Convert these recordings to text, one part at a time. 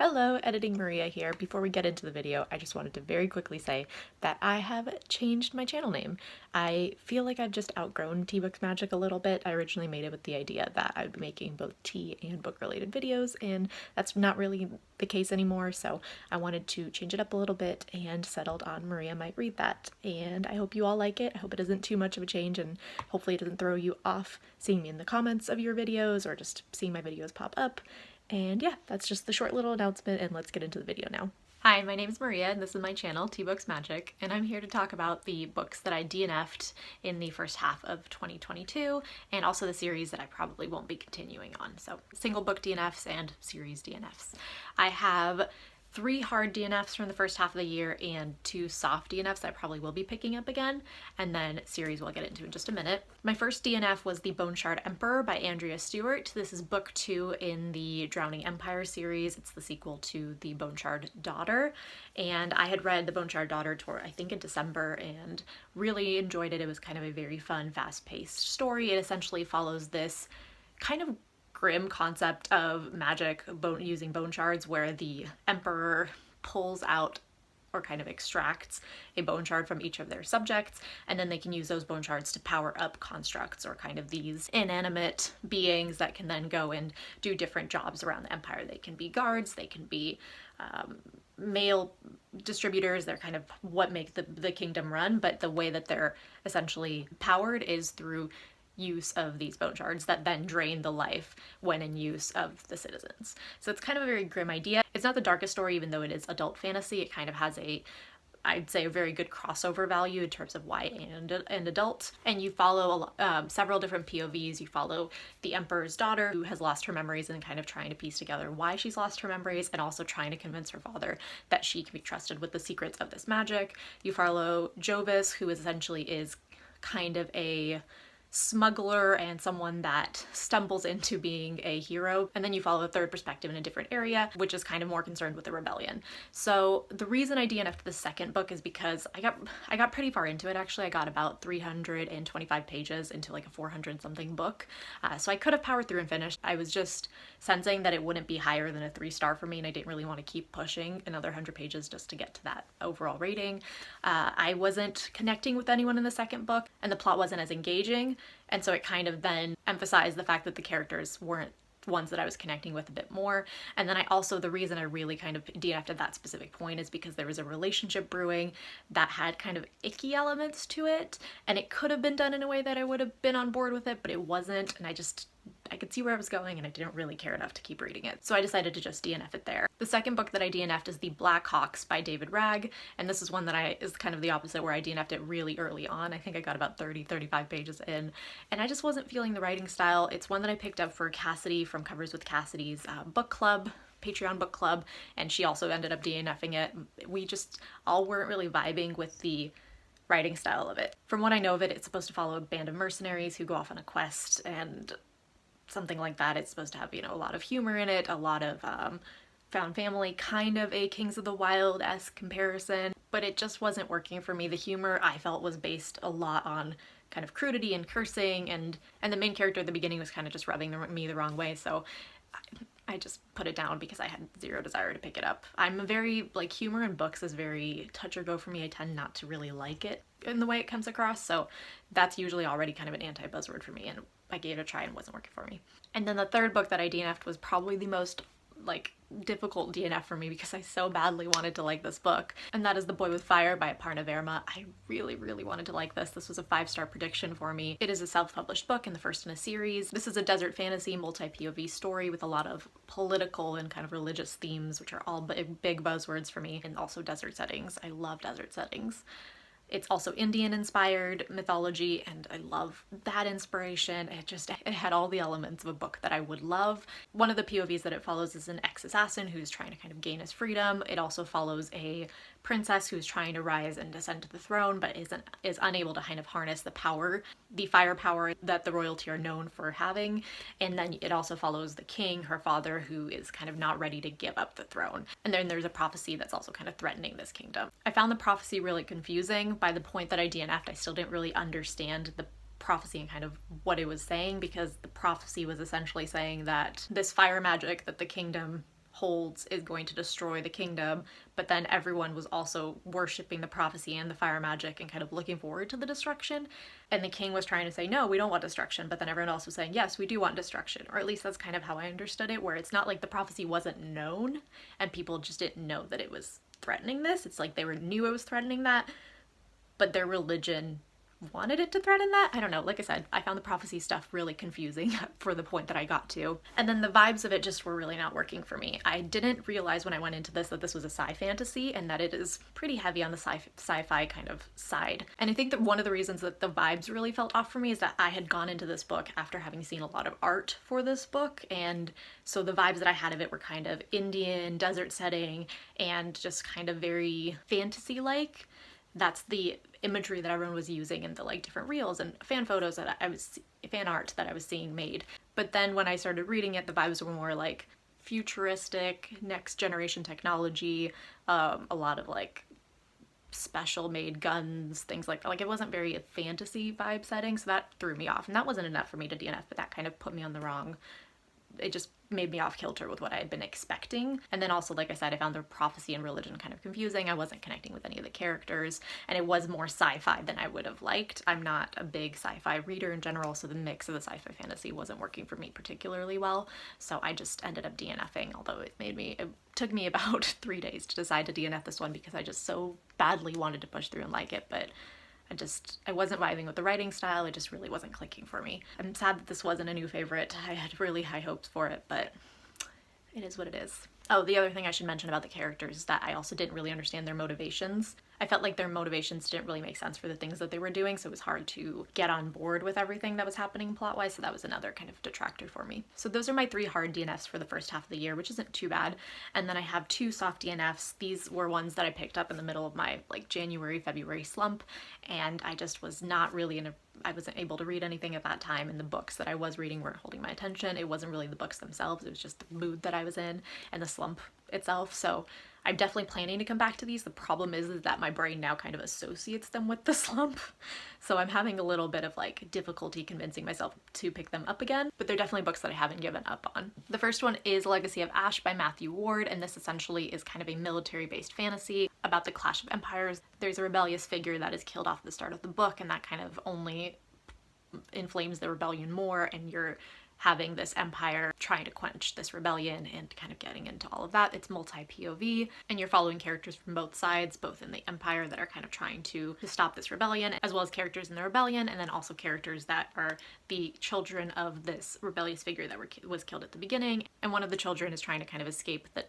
Hello, Editing Maria here. Before we get into the video, I just wanted to very quickly say that I have changed my channel name. I feel like I've just outgrown Teabooksmagic a little bit. I originally made it with the idea that I'd be making both tea and book-related videos, and that's not really the case anymore, so I wanted to change it up a little bit and settled on Maria Might Read That. And I hope you all like it. I hope it isn't too much of a change, and hopefully it doesn't throw you off seeing me in the comments of your videos or just seeing my videos pop up. And yeah, that's just the short little announcement, and let's get into the video now. Hi, my name is Maria, and this is my channel, teabooksmagic, and I'm here to talk about the books that I DNF'd in the first half of 2022, and also the series that I probably won't be continuing on. So single book DNFs and series DNFs. I have 3 hard DNFs from the first half of the year and 2 soft DNFs I probably will be picking up again, and then series we'll get into in just a minute. My first DNF was The Bone Shard Emperor by Andrea Stewart. This is book 2 in the Drowning Empire series. It's the sequel to The Bone Shard Daughter, and I had read The Bone Shard Daughter I think in December and really enjoyed it. It was kind of a very fun, fast-paced story. It essentially follows this kind of grim concept of magic using bone shards, where the emperor pulls out or kind of extracts a bone shard from each of their subjects, and then they can use those bone shards to power up constructs, or kind of these inanimate beings that can then go and do different jobs around the empire. They can be guards, they can be mail distributors. They're kind of what make the kingdom run, but the way that they're essentially powered is through use of these bone shards that then drain the life when in use of the citizens. So it's kind of a very grim idea. It's not the darkest story, even though it is adult fantasy. It kind of has I'd say a very good crossover value in terms of YA and adult. And you follow several different POVs. You follow the emperor's daughter, who has lost her memories, and kind of trying to piece together why she's lost her memories, and also trying to convince her father that she can be trusted with the secrets of this magic. You follow Jovis, who essentially is kind of a smuggler and someone that stumbles into being a hero. And then you follow a third perspective in a different area, which is kind of more concerned with the rebellion. So the reason I DNF'd the second book is because I got pretty far into it. Actually, I got about 325 pages into like a 400 something book. So I could have powered through and finished. I was just sensing that it wouldn't be higher than a 3-star for me, and I didn't really want to keep pushing another 100 pages just to get to that overall rating. I wasn't connecting with anyone in the second book, and the plot wasn't as engaging. And so it kind of then emphasized the fact that the characters weren't ones that I was connecting with a bit more. And then the reason I really kind of DNF'd at that specific point is because there was a relationship brewing that had kind of icky elements to it, and it could have been done in a way that I would have been on board with it, but it wasn't, and I could see where I was going, and I didn't really care enough to keep reading it. So I decided to just DNF it there. The second book that I DNF'd is The Black Hawks by David Ragg, and this is one that is kind of the opposite, where I DNF'd it really early on. I think I got about 35 pages in, and I just wasn't feeling the writing style. It's one that I picked up for Cassidy from Covers with Cassidy's book club, Patreon book club, and she also ended up DNFing it. We just all weren't really vibing with the writing style of it. From what I know of it, it's supposed to follow a band of mercenaries who go off on a quest and something like that. It's supposed to have, a lot of humor in it, a lot of found family, kind of a Kings of the Wild-esque comparison, but it just wasn't working for me. The humor I felt was based a lot on kind of crudity and cursing, and the main character at the beginning was kind of just rubbing me the wrong way, so I just put it down because I had zero desire to pick it up. I'm a very, humor in books is very touch or go for me. I tend not to really like it in the way it comes across, so that's usually already kind of an anti-buzzword for me, and I gave it a try and it wasn't working for me. And then the third book that I DNF'd was probably the most difficult DNF for me because I so badly wanted to like this book, and that is The Boy with Fire by Aparna Verma. I really, really wanted to like this. This was a 5-star prediction for me. It is a self-published book and the first in a series. This is a desert fantasy multi-POV story with a lot of political and kind of religious themes, which are all big buzzwords for me, and also desert settings. I love desert settings. It's also Indian-inspired mythology, and I love that inspiration. It had all the elements of a book that I would love. One of the POVs that it follows is an ex-assassin who's trying to kind of gain his freedom. It also follows a princess who's trying to rise and ascend to the throne, but is unable to kind of harness the firepower that the royalty are known for having. And then it also follows the king, her father, who is kind of not ready to give up the throne. And then there's a prophecy that's also kind of threatening this kingdom. I found the prophecy really confusing. By the point that I DNF'd, I still didn't really understand the prophecy and kind of what it was saying, because the prophecy was essentially saying that this fire magic that the kingdom holds is going to destroy the kingdom, but then everyone was also worshipping the prophecy and the fire magic and kind of looking forward to the destruction. And the king was trying to say, no, we don't want destruction, but then everyone else was saying, yes, we do want destruction. Or at least that's kind of how I understood it, where it's not like the prophecy wasn't known and people just didn't know that it was threatening this. It's like they knew it was threatening that, but their religion wanted it to threaten that. I don't know. Like I said, I found the prophecy stuff really confusing for the point that I got to. And then the vibes of it just were really not working for me. I didn't realize when I went into this that this was a sci fantasy and that it is pretty heavy on the sci-fi kind of side. And I think that one of the reasons that the vibes really felt off for me is that I had gone into this book after having seen a lot of art for this book. And so the vibes that I had of it were kind of Indian, desert setting, and just kind of very fantasy-like. That's the imagery that everyone was using in the like different reels and fan photos that fan art that I was seeing made. But then when I started reading it, the vibes were more like futuristic, next generation technology, a lot of like special made guns, things like that. Like it wasn't very a fantasy vibe setting, so that threw me off. And that wasn't enough for me to DNF, but that kind of put me on the wrong, it just made me off kilter with what I had been expecting. And then also, like I said, I found the prophecy and religion kind of confusing. I wasn't connecting with any of the characters, and it was more sci-fi than I would have liked. I'm not a big sci-fi reader in general, so the mix of the sci-fi fantasy wasn't working for me particularly well. So I just ended up DNFing, although it took me about 3 days to decide to DNF this one because I just so badly wanted to push through and like it, but I wasn't vibing with the writing style. It just really wasn't clicking for me. I'm sad that this wasn't a new favorite. I had really high hopes for it, but it is what it is. Oh, the other thing I should mention about the characters is that I also didn't really understand their motivations. I felt like their motivations didn't really make sense for the things that they were doing, so it was hard to get on board with everything that was happening plot-wise, so that was another kind of detractor for me. So those are my 3 hard DNFs for the first half of the year, which isn't too bad. And then I have 2 soft DNFs. These were ones that I picked up in the middle of my like January, February slump, and I just was not really I wasn't able to read anything at that time, and the books that I was reading weren't holding my attention. It wasn't really the books themselves, it was just the mood that I was in and the slump itself. So I'm definitely planning to come back to these. The problem is that my brain now kind of associates them with the slump. So I'm having a little bit of like difficulty convincing myself to pick them up again, but they're definitely books that I haven't given up on. The first one is Legacy of Ash by Matthew Ward, and this essentially is kind of a military-based fantasy about the clash of empires. There's a rebellious figure that is killed off at the start of the book, and that kind of only inflames the rebellion more, and you're having this empire trying to quench this rebellion and kind of getting into all of that. It's multi-POV, and you're following characters from both sides, both in the empire that are kind of trying to stop this rebellion, as well as characters in the rebellion, and then also characters that are the children of this rebellious figure that was killed at the beginning. And one of the children is trying to kind of escape the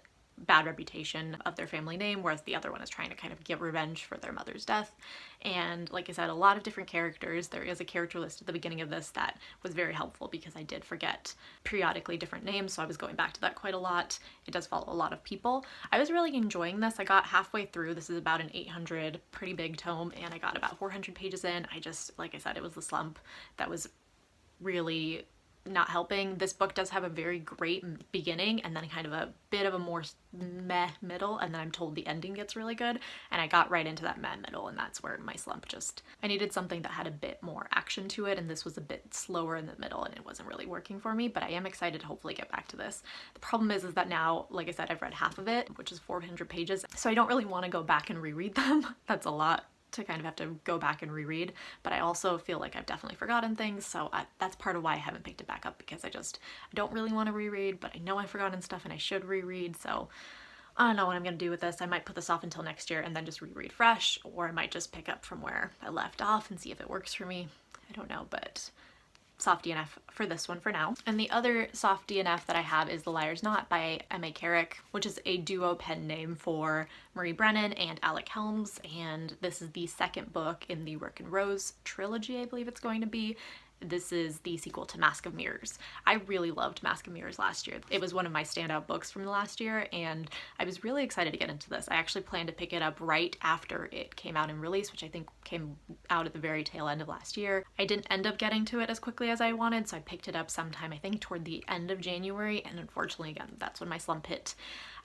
bad reputation of their family name, whereas the other one is trying to kind of get revenge for their mother's death. And like I said, a lot of different characters. There is a character list at the beginning of this that was very helpful because I did forget periodically different names, so I was going back to that quite a lot. It does follow a lot of people. I was really enjoying this. I got halfway through. This is about an 800, pretty big tome, and I got about 400 pages in. Like I said, it was the slump that was really not helping. This book does have a very great beginning and then kind of a bit of a more meh middle, and then I'm told the ending gets really good, and I got right into that meh middle, and that's where my slump I needed something that had a bit more action to it, and this was a bit slower in the middle and it wasn't really working for me, but I am excited to hopefully get back to this. The problem is that now, like I said, I've read half of it, which is 400 pages, so I don't really want to go back and reread them. That's a lot to kind of have to go back and reread, but I also feel like I've definitely forgotten things, so that's part of why I haven't picked it back up, because I don't really want to reread, but I know I've forgotten stuff and I should reread, so I don't know what I'm going to do with this. I might put this off until next year and then just reread fresh, or I might just pick up from where I left off and see if it works for me. I don't know, but soft DNF for this one for now. And the other soft DNF that I have is The Liar's Knot by M.A. Carrick, which is a duo pen name for Marie Brennan and Alec Helms, and this is the second book in the Rook and Rose trilogy, I believe it's going to be. This is the sequel to Mask of Mirrors. I really loved Mask of Mirrors last year. It was one of my standout books from the last year, and I was really excited to get into this. I actually planned to pick it up right after it came out in release, which I think came out at the very tail end of last year. I didn't end up getting to it as quickly as I wanted, so I picked it up sometime, I think, toward the end of January, and unfortunately, again, that's when my slump hit.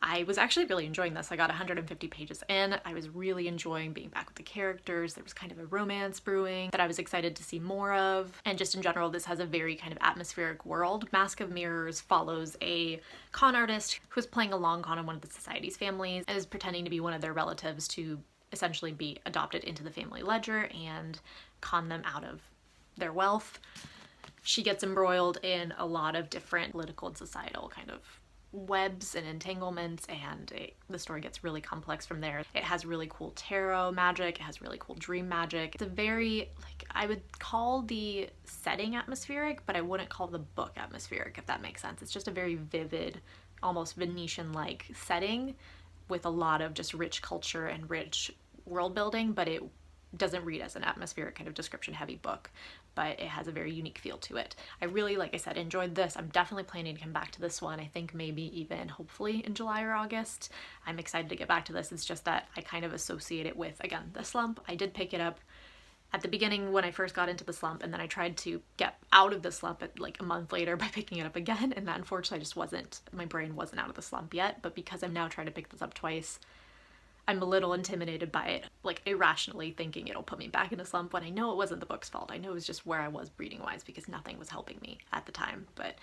I was actually really enjoying this. I got 150 pages in. I was really enjoying being back with the characters. There was kind of a romance brewing that I was excited to see more of, and just just in general, this has a very kind of atmospheric world. Mask of Mirrors follows a con artist who is playing a long con on one of the society's families and is pretending to be one of their relatives to essentially be adopted into the family ledger and con them out of their wealth. She gets embroiled in a lot of different political and societal kind of webs and entanglements, and the story gets really complex from there. It has really cool tarot magic, it has really cool dream magic. It's a very, like, I would call the setting atmospheric, but I wouldn't call the book atmospheric, if that makes sense. It's just a very vivid, almost Venetian-like setting with a lot of just rich culture and rich world building, but it doesn't read as an atmospheric kind of description heavy book, but it has a very unique feel to it. I really, like I said, enjoyed this. I'm definitely planning to come back to this one. I think maybe even hopefully in July or August. I'm excited to get back to this. It's just that I kind of associate it with, again, the slump. I did pick it up at the beginning when I first got into the slump, and then I tried to get out of the slump at like a month later by picking it up again, and that unfortunately just wasn't, my brain wasn't out of the slump yet. But because I'm now trying to pick this up twice, I'm a little intimidated by it, like irrationally thinking it'll put me back in a slump when I know it wasn't the book's fault. I know it was just where I was reading wise because nothing was helping me at the time. But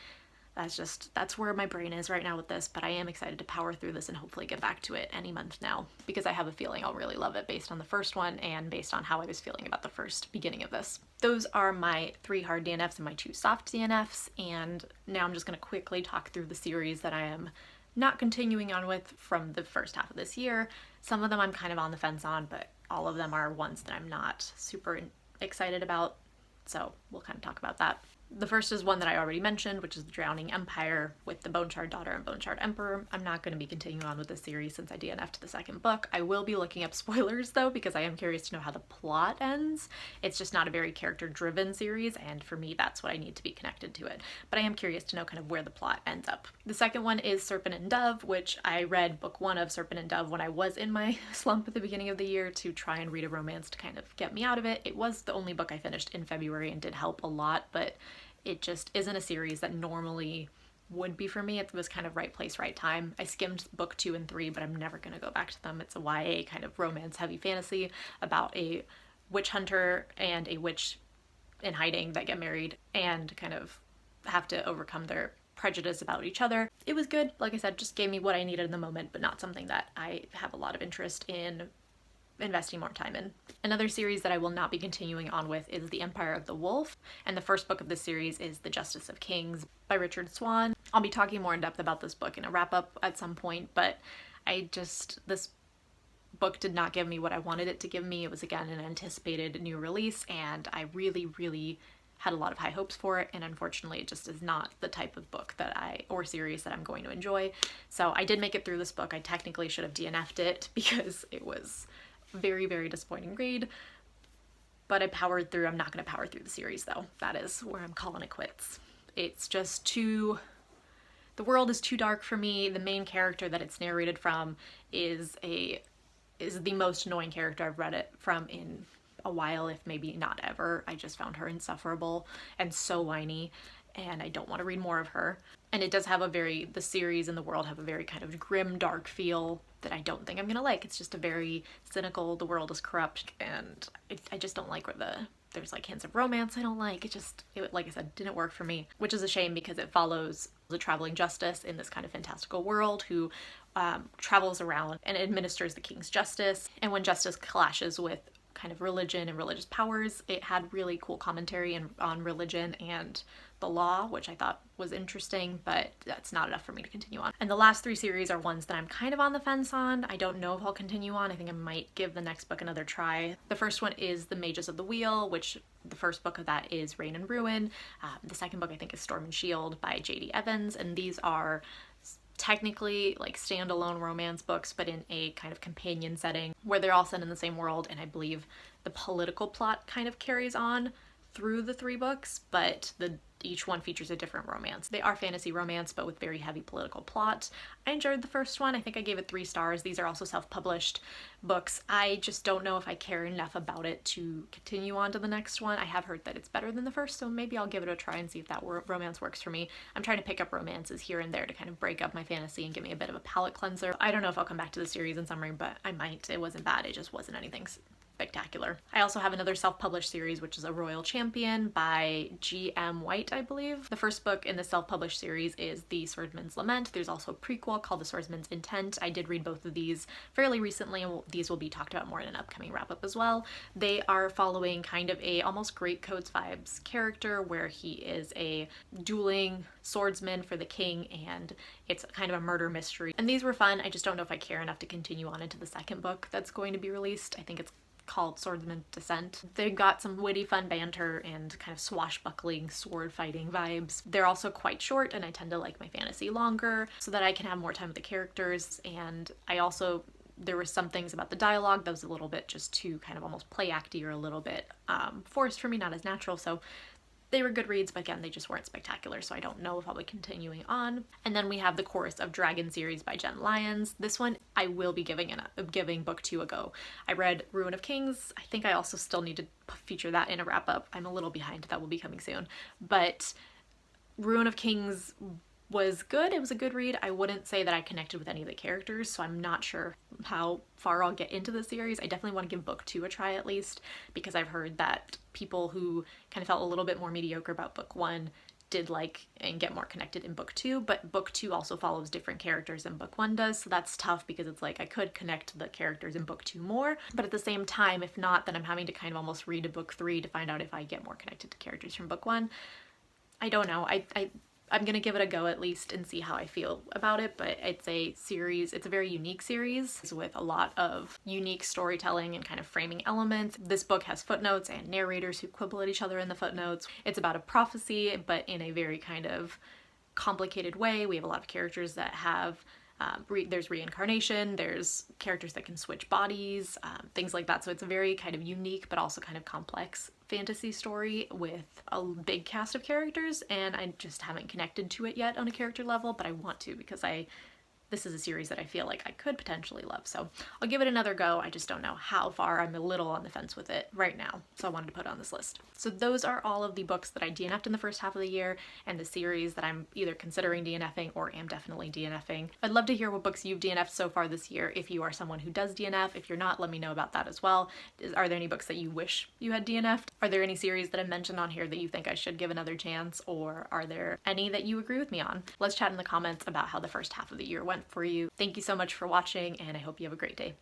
that's where my brain is right now with this. But I am excited to power through this and hopefully get back to it any month now, because I have a feeling I'll really love it based on the first one and based on how I was feeling about the first beginning of this. Those are my 3 hard DNFs and my 2 soft DNFs, and now I'm just going to quickly talk through the series that I am not continuing on with from the first half of this year. Some of them I'm kind of on the fence on, but all of them are ones that I'm not super excited about, so we'll kind of talk about that. The first is one that I already mentioned, which is The Drowning Empire with the Bone Shard Daughter and Bone Shard Emperor. I'm not going to be continuing on with this series since I DNF'd the second book. I will be looking up spoilers though, because I am curious to know how the plot ends. It's just not a very character-driven series, and for me that's what I need to be connected to it. But I am curious to know kind of where the plot ends up. The second one is Serpent and Dove, which I read book 1 of Serpent and Dove when I was in my slump at the beginning of the year to try and read a romance to kind of get me out of it. It was the only book I finished in February and did help a lot, but it just isn't a series that normally would be for me. It was kind of right place, right time. I skimmed book 2 and 3, but I'm never going to go back to them. It's a YA kind of romance heavy fantasy about a witch hunter and a witch in hiding that get married and kind of have to overcome their prejudice about each other. It was good. Like I said, just gave me what I needed in the moment, but not something that I have a lot of interest in investing more time in. Another series that I will not be continuing on with is The Empire of the Wolf, and the first book of this series is The Justice of Kings by Richard Swan. I'll be talking more in depth about this book in a wrap-up at some point, but this book did not give me what I wanted it to give me. It was, again, an anticipated new release, and I really, really had a lot of high hopes for it, and unfortunately it just is not the type of book or series that I'm going to enjoy. So I did make it through this book. I technically should have DNF'd it because it was very, very disappointing read, but I powered through. I'm not going to power through the series though. That is where I'm calling it quits. It's just the world is too dark for me. The main character that it's narrated from is the most annoying character I've read it from in a while, if maybe not ever. I just found her insufferable and so whiny, and I don't want to read more of her. And it does have the series and the world have a very kind of grim, dark feel that I don't think I'm gonna like. It's just a very cynical, the world is corrupt, and I just don't like where there's like hints of romance I don't like. It, like I said, didn't work for me, which is a shame because it follows a traveling justice in this kind of fantastical world who travels around and administers the king's justice. And when justice clashes with kind of religion and religious powers, it had really cool commentary on religion and the law, which I thought was interesting, but that's not enough for me to continue on. And the last 3 series are ones that I'm kind of on the fence on. I don't know if I'll continue on. I think I might give the next book another try. The first one is The Mages of the Wheel, which the first book of that is Reign and Ruin. The second book I think is Storm and Shield by J.D. Evans, and these are technically like standalone romance books, but in a kind of companion setting where they're all set in the same world, and I believe the political plot kind of carries on through the 3 books, but each one features a different romance. They are fantasy romance, but with very heavy political plot. I enjoyed the first one. I think I gave it 3 stars. These are also self-published books. I just don't know if I care enough about it to continue on to the next one. I have heard that it's better than the first, so maybe I'll give it a try and see if that romance works for me. I'm trying to pick up romances here and there to kind of break up my fantasy and give me a bit of a palate cleanser. I don't know if I'll come back to the series in summary, but I might. It wasn't bad. It just wasn't anything spectacular. I also have another self-published series, which is A Royal Champion by G.M. White, I believe. The first book in the self-published series is The Swordsman's Lament. There's also a prequel called The Swordsman's Intent. I did read both of these fairly recently, and these will be talked about more in an upcoming wrap-up as well. They are following kind of a almost Great Coats vibes character where he is a dueling swordsman for the king, and it's kind of a murder mystery. And these were fun. I just don't know if I care enough to continue on into the second book that's going to be released. I think it's called Swordsman Descent. They got some witty fun banter and kind of swashbuckling sword fighting vibes. They're also quite short, and I tend to like my fantasy longer so that I can have more time with the characters. And there were some things about the dialogue that was a little bit just too kind of almost play acty or a little bit forced for me, not as natural. So they were good reads, but again, they just weren't spectacular, so I don't know if I'll be continuing on. And then we have the Chorus of Dragon series by Jen Lyons. This one I will be giving book 2 a go. I read Ruin of Kings. I think I also still need to feature that in a wrap-up. I'm a little behind. That will be coming soon. But Ruin of Kings was good. It was a good read. I wouldn't say that I connected with any of the characters, so I'm not sure how far I'll get into the series. I definitely want to give book 2 a try at least, because I've heard that people who kind of felt a little bit more mediocre about book 1 did like and get more connected in book 2, but book 2 also follows different characters than book 1 does, so that's tough because it's like I could connect to the characters in book 2 more, but at the same time, if not, then I'm having to kind of almost read a book 3 to find out if I get more connected to characters from book 1. I don't know. I'm gonna give it a go at least and see how I feel about it, but it's a series, it's a very unique series with a lot of unique storytelling and kind of framing elements. This book has footnotes and narrators who quibble at each other in the footnotes. It's about a prophecy, but in a very kind of complicated way. We have a lot of characters that have there's reincarnation, there's characters that can switch bodies, things like that. So it's a very kind of unique but also kind of complex fantasy story with a big cast of characters, and I just haven't connected to it yet on a character level, but I want to because this is a series that I feel like I could potentially love. So I'll give it another go. I just don't know how far. I'm a little on the fence with it right now, so I wanted to put it on this list. So those are all of the books that I DNF'd in the first half of the year and the series that I'm either considering DNFing or am definitely DNFing. I'd love to hear what books you've DNF'd so far this year. If you are someone who does DNF, if you're not, let me know about that as well. Are there any books that you wish you had DNF'd? Are there any series that I mentioned on here that you think I should give another chance, or are there any that you agree with me on? Let's chat in the comments about how the first half of the year went for you. Thank you so much for watching, and I hope you have a great day.